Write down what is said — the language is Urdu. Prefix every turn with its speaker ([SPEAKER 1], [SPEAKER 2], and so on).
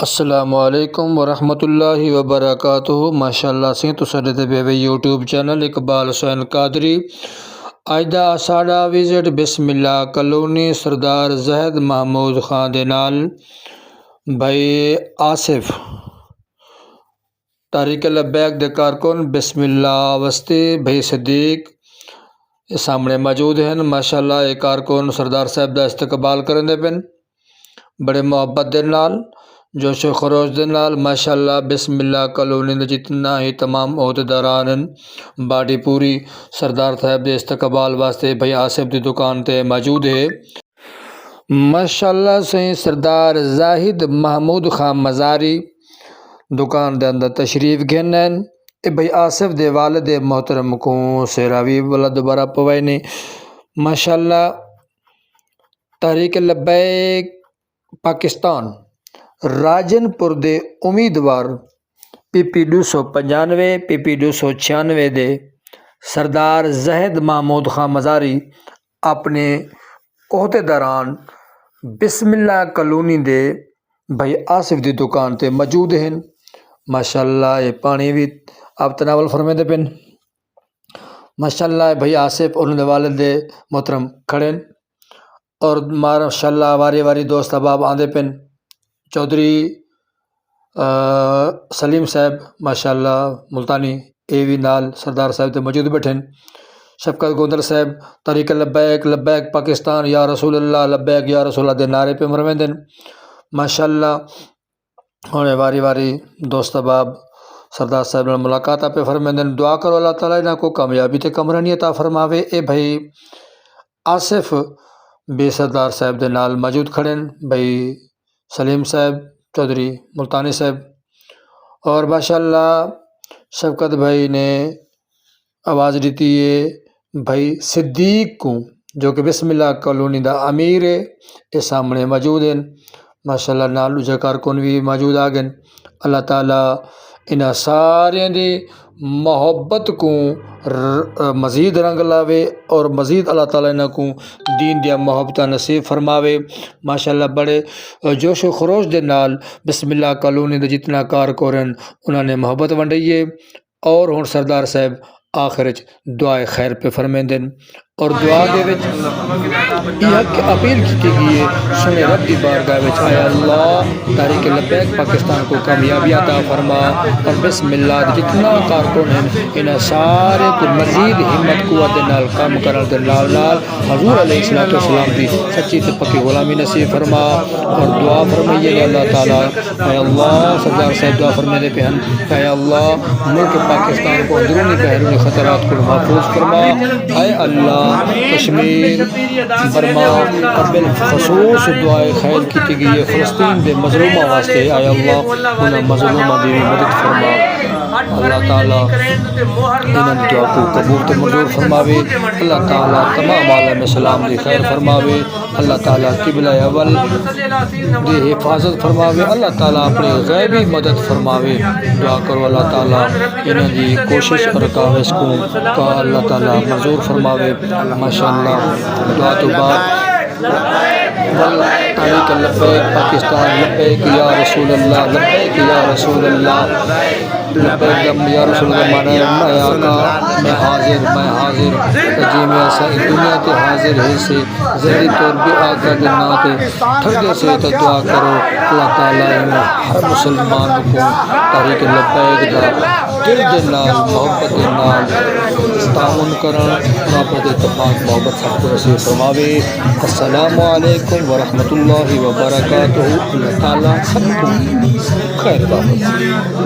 [SPEAKER 1] السلام علیکم ورحمۃ اللہ وبرکاتہ۔ ماشاء اللہ سے تو سارے بے یوٹیوب چینل اقبال حسین قادری آئدہ ساڑا وزٹ بسم اللہ کالونی سردار زہد محمود خان دے نال بھائی آصف تحریک لبیک دے کارکن بسم اللہ وسطی بھائی صدیق سامنے موجود ہیں۔ ماشاء اللہ یہ کارکن سردار صاحب دا استقبال کرن دے پن بڑے محبت دے نال جوش و خروش دے نال ماشاء اللہ بسم اللہ کالونی دے جتنا ہی تمام عہدیداران باڈی پوری سردار صاحب دے استقبال واسطے بھائی آصف دی دکان تے موجود ہے۔ ماشاء اللہ سے سردار زاہد محمود خان مزاری دکان دے اندر تشریف گھنن اے بھائی آصف دے والد محترم کو سیراوی والا دوبارہ پوائنے ماشاء اللہ تحریک لبیک پاکستان راجن پور دے امیدوار PP 295 PP 296 دے سردار زہد محمود خان مزاری اپنے عہدیداران بسم اللہ کالونی دے بھائی آصف دی دکان تے موجود ہیں۔ ماشاء اللہ یہ پانی بھی آپ تناول فرمے دے پن ماشاء اللہ بھائی آصف اور انہوں والد دے محترم کھڑے اور ماشاء اللہ واری واری دوست احباب آندے پن چودھری سلیم صاحب ماشاء اللہ ملتانی اے وی نال سردار صاحب تے موجود بیٹھن شفقت گوندر صاحب تحریک لبیک لبیک پاکستان یا رسول اللہ لبیک یا رسول اللہ دے نعرے پہ مرویندن ماشاء اللہ ہونے واری واری دوست احباب سردار صاحب نے ملاقات پہ فرمیندن دعا کرو اللہ تعالیٰ انہاں کو کامیابی تے کمرانی عطا فرماوے۔ اے بھائی آصف بے سردار صاحب دے نال موجود کھڑن بھائی سلیم صاحب چودھری ملتانی صاحب اور ماشاء اللہ شفقت بھائی نے آواز دیتی ہے بھائی صدیق کو جو کہ بسم اللہ کالونی دا امیر ہے یہ سامنے موجود ہیں ماشاء اللہ نال اجا کارکن بھی موجود آ گئے۔ اللہ تعالیٰ انہاں سارے دی محبت کو مزید رنگ لاوے اور مزید اللہ تعالیٰ انہاں کو دین دیا محبت نصیب فرماوے۔ ماشاء اللہ بڑے جوش و خروش دے نال بسم اللہ کالونی دے جتنا کارکن انہوں نے محبت ونڈی ہے اور ہن سردار صاحب آخر دعائے خیر پہ فرمیندن اور دعا دے وچ یہ اپیل کی گئی ہے سنے رب دی بارگاہ وچ اے اللہ تحریک لبیک پاکستان کو کامیابی عطا فرما اور بسم اللہ جتنا کارکن ہیں انہاں سارے کو مزید ہمت قوت دے نال کام کرن دے نال نال حضور علیہ الصلوۃ والسلام دی سچی تے پکی غلامی نصیب فرما اور دعا فرمائیے اللہ تعالیٰ اے اللہ سردار صاحب دعا فرماتے پہ ہیں اے اللہ ملک پاکستان کو اندرونی بیرونی خطرات کو محفوظ فرما اے اللہ کشمیر برما اور بالخصوص دعائے خیر کی گئی ہے فلسطین دے مظلومہ واسطے اے اللہ انہاں مظلومہ دی مدد فرما اللہ تعالیٰ انہاں دعا کو قبول تے منظور فرماوے اللہ تعالیٰ تمام عالم اسلام دی خیر فرماوے اللہ تعالیٰ قبلہ اول دی حفاظت فرماوے اللہ تعالیٰ اپنی غیبی مدد فرماوے دعا کرو اللہ تعالیٰ انہاں دی کوشش اور کاوش کو اللہ تعالیٰ منظور فرماوے ماشاء اللہ دعا تو بعد تحریک لبیک پاکستان لبیک یا رسول اللہ لبیک یا رسول اللہ لبیک یا رسول اللہ مانا میں آقا میں حاضر تجیم ایسا دنیا کے حاضر ہے سے ذہنی طور بھی آقا کے ناتے ٹھگے سے تو دعا کرو اللہ تعالیٰ ہر مسلمان کو تحریک لبیک دا دل دے نال محبت دے نال تعاون کرن محبت اتفاق محبت سب کو نصیب فرماوے۔ السلام علیکم ورحمۃ اللہ وبرکاتہ۔ اللہ تعالیٰ سب کو خیر بات